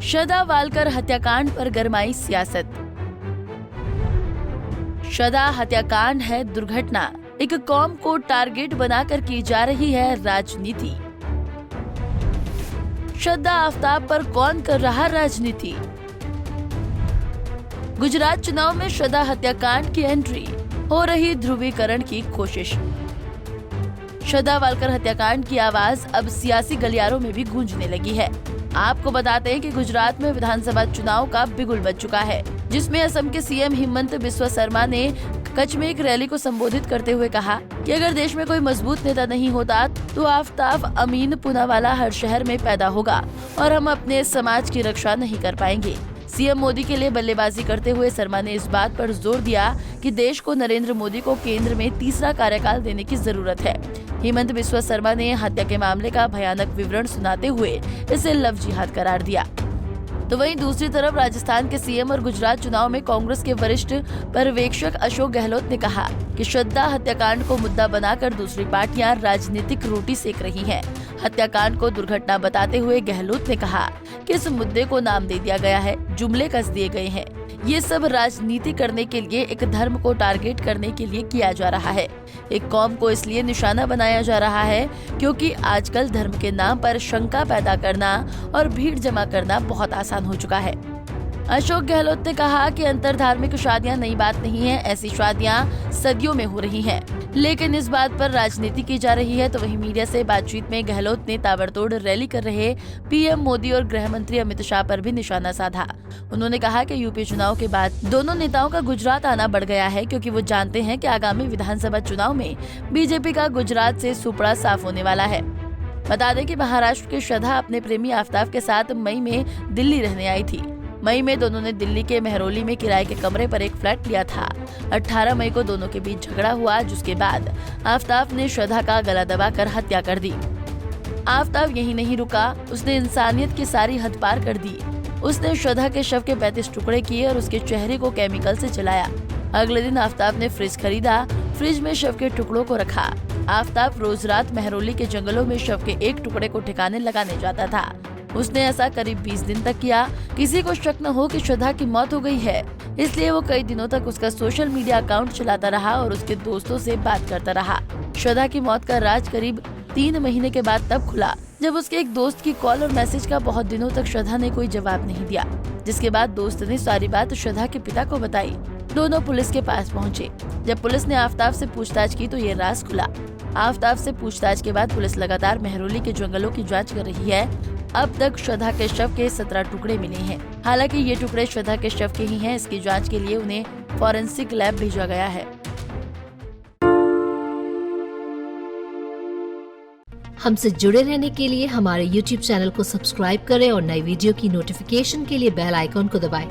श्रद्धा Walker हत्याकांड पर गरमाई सियासत। श्रद्धा हत्याकांड है दुर्घटना, एक कौम को टारगेट बनाकर की जा रही है राजनीति। श्रद्धा आफ्ताब पर कौन कर रहा राजनीति। गुजरात चुनाव में श्रद्धा हत्याकांड की एंट्री, हो रही ध्रुवीकरण की कोशिश। श्रद्धा वालकर हत्याकांड की आवाज अब सियासी गलियारों में भी गूंजने लगी है। आपको बताते हैं कि गुजरात में विधानसभा चुनाव का बिगुल बज चुका है, जिसमें असम के सीएम हिमंत बिस्वा शर्मा ने कच्छ में एक रैली को संबोधित करते हुए कहा कि अगर देश में कोई मजबूत नेता नहीं होता तो आफ्ताब अमीन पूनावाला हर शहर में पैदा होगा और हम अपने समाज की रक्षा नहीं कर पाएंगे। सीएम मोदी के लिए बल्लेबाजी करते हुए शर्मा ने इस बात पर जोर दिया कि देश को नरेंद्र मोदी को केंद्र में तीसरा कार्यकाल देने की जरूरत है। हिमंत बिस्वा शर्मा ने हत्या के मामले का भयानक विवरण सुनाते हुए इसे लव जिहाद करार दिया। तो वहीं दूसरी तरफ राजस्थान के सीएम और गुजरात चुनाव में कांग्रेस के वरिष्ठ पर्यवेक्षक अशोक गहलोत ने कहा कि श्रद्धा हत्याकांड को मुद्दा बनाकर दूसरी पार्टियां राजनीतिक रोटी सेक रही हैं। हत्याकांड को दुर्घटना बताते हुए गहलोत ने कहा कि इस मुद्दे को नाम दे दिया गया है, जुमले कस दिए गए हैं। ये सब राजनीति करने के लिए, एक धर्म को टारगेट करने के लिए किया जा रहा है। एक कौम को इसलिए निशाना बनाया जा रहा है क्योंकि आजकल धर्म के नाम पर शंका पैदा करना और भीड़ जमा करना बहुत आसान हो चुका है। अशोक गहलोत ने कहा कि अंतरधार्मिक शादियां नई बात नहीं है, ऐसी शादियां सदियों में हो रही हैं, लेकिन इस बात पर राजनीति की जा रही है। तो वहीं मीडिया से बातचीत में गहलोत ने ताबड़तोड़ रैली कर रहे पीएम मोदी और गृह मंत्री अमित शाह पर भी निशाना साधा। उन्होंने कहा कि यूपी चुनाव के बाद दोनों नेताओं का गुजरात आना बढ़ गया है, क्योंकि वो जानते हैं कि आगामी विधानसभा चुनाव में बीजेपी का गुजरात से सुपड़ा साफ होने वाला है। बता दें कि महाराष्ट्र की श्रद्धा अपने प्रेमी आफ्ताब के साथ मई में दिल्ली रहने आई थी। मई में दोनों ने दिल्ली के मेहरौली में किराए के कमरे पर एक फ्लैट लिया था। 18 मई को दोनों के बीच झगड़ा हुआ, जिसके बाद आफ्ताब ने श्रद्धा का गला दबाकर हत्या कर दी। आफ्ताब यही नहीं रुका, उसने इंसानियत की सारी हद पार कर दी। उसने श्रद्धा के शव के 35 टुकड़े किए और उसके चेहरे को केमिकल से जलाया। अगले दिन आफ्ताब ने फ्रिज खरीदा, फ्रिज में शव के टुकड़ों को रखा। आफ्ताब रोज रात मेहरौली के जंगलों में शव के एक टुकड़े को ठिकाने लगाने जाता था। उसने ऐसा करीब 20 दिन तक किया। किसी को शक न हो कि श्रद्धा की मौत हो गई है, इसलिए वो कई दिनों तक उसका सोशल मीडिया अकाउंट चलाता रहा और उसके दोस्तों से बात करता रहा। श्रद्धा की मौत का राज करीब 3 महीने के बाद तब खुला, जब उसके एक दोस्त की कॉल और मैसेज का बहुत दिनों तक श्रद्धा ने कोई जवाब नहीं दिया। जिसके बाद दोस्त ने सारी बात श्रद्धा के पिता को बताई। दोनों पुलिस के पास पहुँचे। जब पुलिस ने आफ्ताब से पूछताछ की तो ये राज खुला। आफ्ताब से पूछताछ के बाद पुलिस लगातार मेहरौली के जंगलों की जांच कर रही है। अब तक श्रद्धा के शव के 17 टुकड़े मिले हैं। हालांकि ये टुकड़े श्रद्धा के शव के ही हैं। इसकी जांच के लिए उन्हें फॉरेंसिक लैब भेजा गया है। हमसे जुड़े रहने के लिए हमारे YouTube चैनल को सब्सक्राइब करें और नई वीडियो की नोटिफिकेशन के लिए बेल आइकॉन को दबाएं।